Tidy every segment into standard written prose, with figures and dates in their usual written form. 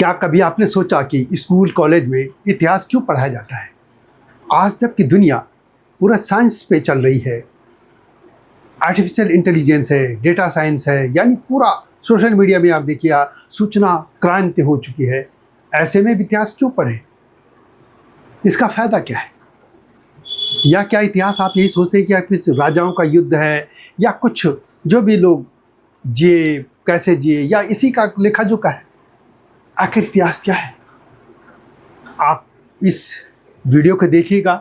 क्या कभी आपने सोचा कि स्कूल कॉलेज में इतिहास क्यों पढ़ाया जाता है? आज जबकि दुनिया पूरा साइंस पे चल रही है, आर्टिफिशियल इंटेलिजेंस है, डेटा साइंस है, यानी पूरा सोशल मीडिया में आप देखिए सूचना क्रांति हो चुकी है। ऐसे में इतिहास क्यों पढ़े? इसका फायदा क्या है? या क्या इतिहास आप यही सोचते हैं कि आप इस राजाओं का युद्ध है या कुछ जो भी लोग जिए कैसे जिए या इसी का लेखा जोखा है? आखिर इतिहास क्या है? आप इस वीडियो को देखिएगा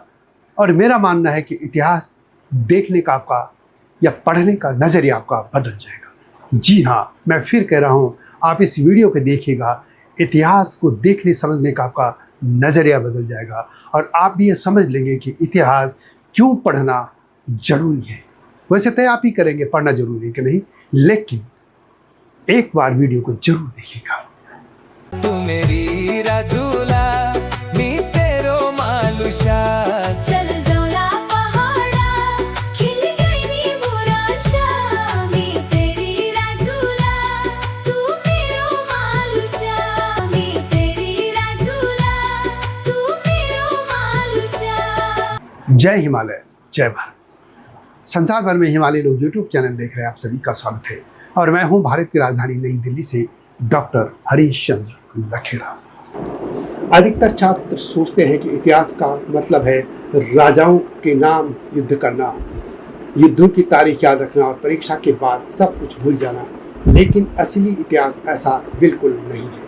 और मेरा मानना है कि इतिहास देखने का आपका या पढ़ने का नज़रिया आपका बदल जाएगा। जी हाँ, मैं फिर कह रहा हूँ, आप इस वीडियो को देखिएगा, इतिहास को देखने समझने का आपका नज़रिया बदल जाएगा और आप भी ये समझ लेंगे कि इतिहास क्यों पढ़ना जरूरी है। वैसे तय आप ही करेंगे पढ़ना जरूरी है कि नहीं, लेकिन एक बार वीडियो को जरूर देखिएगा। तू मेरी राजूला मी तेरो मालुषा चल जौला पहाड़ा खिल गई नी मोराशा मी तेरी राजूला तू मेरो मालुषा मी तेरी राजूला तू मेरो मालुषा। जय हिमालय, जय भारत। संसार भर में हिमालय लोग यूट्यूब चैनल देख रहे हैं, आप सभी का स्वागत है और मैं हूं भारत की राजधानी नई दिल्ली से डॉक्टर हरीश चंद्र लखेड़ा। अधिकतर छात्र सोचते हैं कि इतिहास का मतलब है राजाओं के नाम युद्ध करना, युद्धों की तारीख याद रखना और परीक्षा के बाद सब कुछ भूल जाना, लेकिन असली इतिहास ऐसा बिल्कुल नहीं है।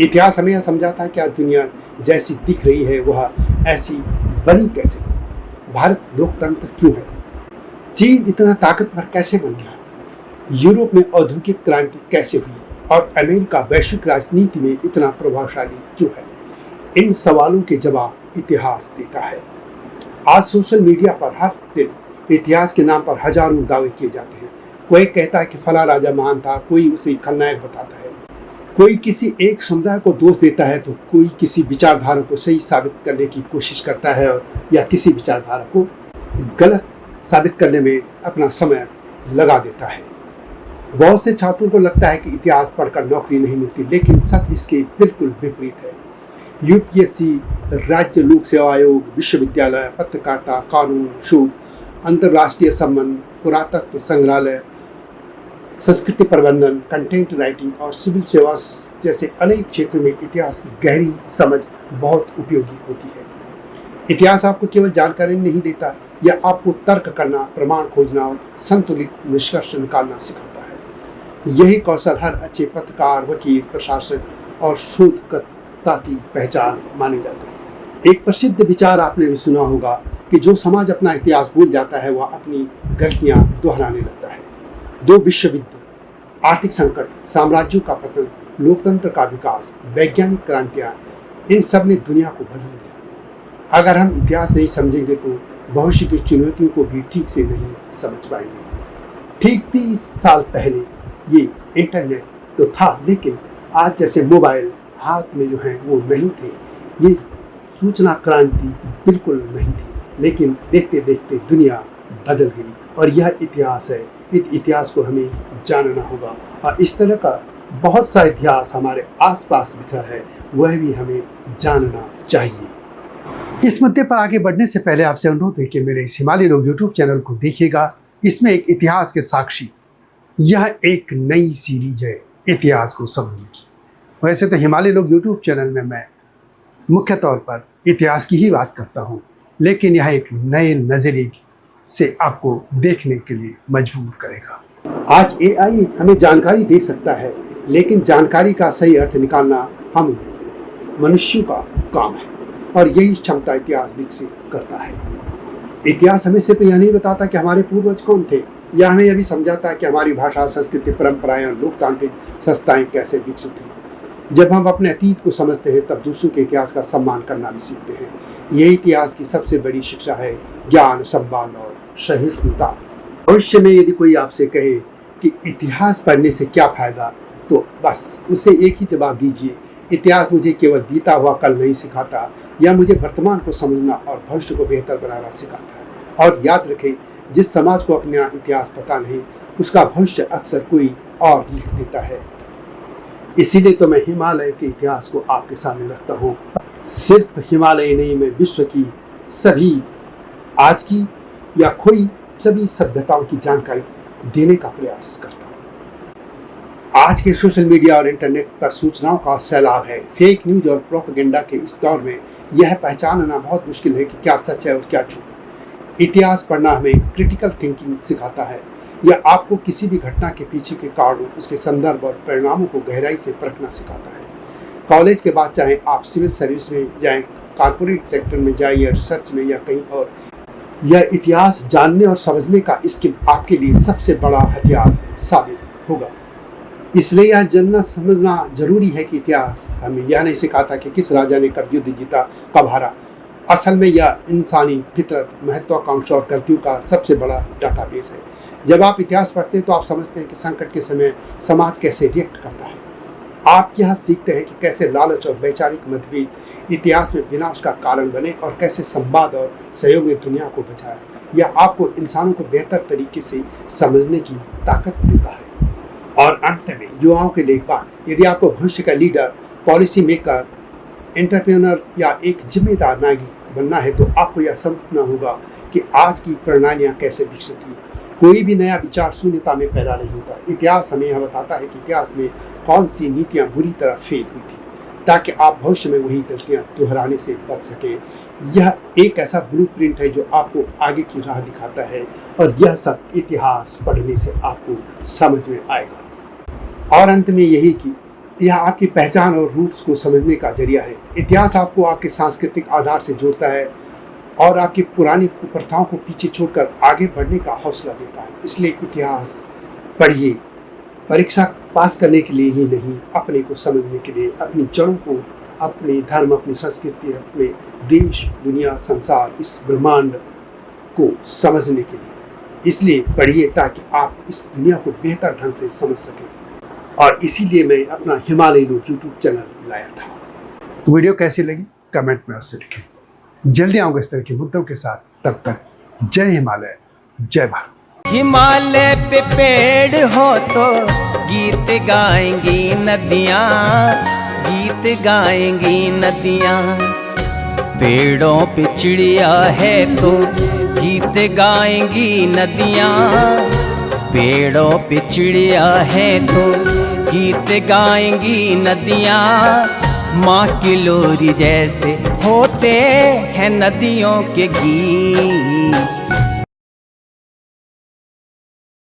इतिहास हमें यह समझाता है कि आज दुनिया जैसी दिख रही है वह ऐसी बनी कैसे, भारत लोकतंत्र क्यों है, चीन इतना ताकतवर कैसे बन गया, यूरोप में औद्योगिक क्रांति कैसे हुई और अमेरिका वैश्विक राजनीति में इतना प्रभावशाली क्यों है। इन सवालों के जवाब इतिहास देता है। आज सोशल मीडिया पर हर दिन इतिहास के नाम पर हजारों दावे किए जाते हैं। कोई कहता है कि फला राजा महान था, कोई उसे खलनायक बताता है, कोई किसी एक समुदाय को दोष देता है तो कोई किसी विचारधारा को सही साबित करने की कोशिश करता है या किसी विचारधारा को गलत साबित करने में अपना समय लगा देता है। बहुत से छात्रों को लगता है कि इतिहास पढ़कर नौकरी नहीं मिलती, लेकिन सच इसके बिल्कुल विपरीत है। यूपीएससी, राज्य लोक सेवा आयोग, विश्वविद्यालय, पत्रकारिता, कानून, शोध, अंतर्राष्ट्रीय संबंध, पुरातत्व संग्रहालय, संस्कृति प्रबंधन, कंटेंट राइटिंग और सिविल सेवा जैसे अनेक क्षेत्रों में इतिहास की गहरी समझ बहुत उपयोगी होती है। इतिहास आपको केवल जानकारी नहीं देता, यह आपको तर्क करना, प्रमाण खोजना और संतुलित निष्कर्ष निकालना सिखाता है। यही कौशल हर अच्छे पत्रकार, वकील, प्रशासक और शोधकर्ता की पहचान माने जाते हैं। एक प्रसिद्ध विचार आपने भी सुना होगा कि जो समाज अपना इतिहास भूल जाता है वह अपनी गलतियां दोहराने लगता है। दो विश्व युद्ध, आर्थिक संकट, साम्राज्यों का पतन, लोकतंत्र का विकास, वैज्ञानिक क्रांतियां, इन सब ने दुनिया को बदल दिया। अगर हम इतिहास नहीं समझेंगे तो भविष्य की चुनौतियों को भी ठीक से नहीं समझ पाएंगे। ठीक 30 साल पहले ये इंटरनेट तो था, लेकिन आज जैसे मोबाइल हाथ में जो हैं वो नहीं थे। ये सूचना क्रांति बिल्कुल नहीं थी, लेकिन देखते देखते दुनिया बदल गई और यह इतिहास है। इस इतिहास को हमें जानना होगा और इस तरह का बहुत सा इतिहास हमारे आसपास बिखरा है, वह भी हमें जानना चाहिए। इस मुद्दे पर आगे बढ़ने से पहले आपसे अनुरोध है कि मेरे इस हिमालय लोग यूट्यूब चैनल को देखिएगा। इसमें एक इतिहास के साक्षी, यह एक नई सीरीज है इतिहास को समझने की। वैसे तो हिमालय लोग यूट्यूब चैनल में मैं मुख्य तौर पर इतिहास की ही बात करता हूँ, लेकिन यह एक नए नज़रिए से आपको देखने के लिए मजबूर करेगा। आज एआई हमें जानकारी दे सकता है, लेकिन जानकारी का सही अर्थ निकालना हम मनुष्यों का काम है और यही क्षमता इतिहास विकसित करता है। इतिहास हमें सिर्फ यह नहीं बताता कि हमारे पूर्वज कौन थे, यह हमें यह भी समझाता है कि हमारी भाषा, संस्कृति, परंपराएं और लोकतांत्रिक संस्थाएं कैसे विकसित हुई। जब हम अपने अतीत को समझते हैं तब दूसरों के इतिहास का सम्मान करना भी सीखते हैं। यही इतिहास की सबसे बड़ी शिक्षा है, ज्ञान, संवाद और सहिष्णुता। भविष्य में यदि कोई आपसे कहे कि इतिहास पढ़ने से क्या फायदा, तो बस उसे एक ही जवाब दीजिए, इतिहास मुझे केवल बीता हुआ कल नहीं सिखाता, यह मुझे वर्तमान को समझना और भविष्य को बेहतर बनाना सिखाता है। और याद रखें, जिस समाज को अपना इतिहास पता नहीं, उसका भविष्य अक्सर कोई और लिख देता है। इसीलिए तो मैं हिमालय के इतिहास को आपके सामने रखता हूँ। सिर्फ हिमालय नहीं, मैं विश्व की सभी आज की या खोई सभी सभ्यताओं की जानकारी देने का प्रयास करता हूँ। आज के सोशल मीडिया और इंटरनेट पर सूचनाओं का सैलाब है। फेक न्यूज और प्रोपेगेंडा के इस दौर में यह पहचानना बहुत मुश्किल है कि क्या सच है और क्या झूठ। इतिहास पढ़ना हमें क्रिटिकल थिंकिंग सिखाता है। यह आपको किसी भी घटना के पीछे के कारणों, उसके संदर्भ और परिणामों को गहराई से परखना सिखाता है। कॉलेज के बाद चाहे आप सिविल सर्विस में जाएं, कॉर्पोरेट सेक्टर में जाएं या रिसर्च में या कहीं और, यह इतिहास जानने और समझने का स्किल आपके लिए सबसे बड़ा हथियार साबित होगा। इसलिए यह जानना समझना जरूरी है कि इतिहास हमें यह नहीं सिखाता कि किस राजा ने कब युद्ध जीता, कब हारा। असल में यह इंसानी फितरत, महत्वाकांक्षा और गलतियों का सबसे बड़ा डाटाबेस है। जब आप इतिहास पढ़ते हैं तो आप समझते हैं कि संकट के समय समाज कैसे रिएक्ट करता है। आप यह सीखते हैं कि कैसे लालच और वैचारिक मतभेद इतिहास में विनाश का कारण बने और कैसे संवाद और सहयोग ने दुनिया को बचाया। यह आपको इंसानों को बेहतर तरीके से समझने की ताकत देता है। और अंत में युवाओं के लिए एक बात, यदि आपको भविष्य का लीडर, पॉलिसी मेकर, एंटरप्रेन्योर या एक जिम्मेदार नागरिक बनना है तो आपको यह समझना होगा कि आज की प्रणालियाँ कैसे विकसित हुई। कोई भी नया विचार शून्यता में पैदा नहीं होता। इतिहास हमें यह बताता है कि इतिहास में कौन सी नीतियाँ बुरी तरह फेल हुई थी, ताकि आप भविष्य में वही गलतियाँ दोहराने से बच सकें। यह एक ऐसा ब्लूप्रिंट है जो आपको आगे की राह दिखाता है, और यह सब इतिहास पढ़ने से आपको समझ में आएगा। और अंत में यही कि यह आपकी पहचान और रूट्स को समझने का जरिया है। इतिहास आपको आपके सांस्कृतिक आधार से जोड़ता है और आपकी पुरानी कुप्रथाओं को पीछे छोड़कर आगे बढ़ने का हौसला देता है। इसलिए इतिहास पढ़िए, परीक्षा पास करने के लिए ही नहीं, अपने को समझने के लिए, अपनी जड़ों को, अपने धर्म, अपनी संस्कृति, अपने देश, दुनिया, संसार, इस ब्रह्मांड को समझने के लिए। इसलिए पढ़िए ताकि आप इस दुनिया को बेहतर ढंग से समझ सकें। और इसीलिए मैं अपना हिमालय लोग यूट्यूब चैनल लाया था। वीडियो कैसी लगी कमेंट में उससे लिखें। जल्दी आऊँगा इस तरह के मुद्दों के साथ। तब तक जय हिमालय, जय भारत। हिमालय पे पेड़ हो तो गीत गाएंगी नदियाँ, गीत गाएंगी नदियाँ। पेड़ों पे चिड़िया है तो गीत गाएंगी नदियाँ। पेड़ों पे चिड़िया है तो गीत गाएंगी नदियाँ। माँ की लोरी जैसे होते हैं नदियों के गीत।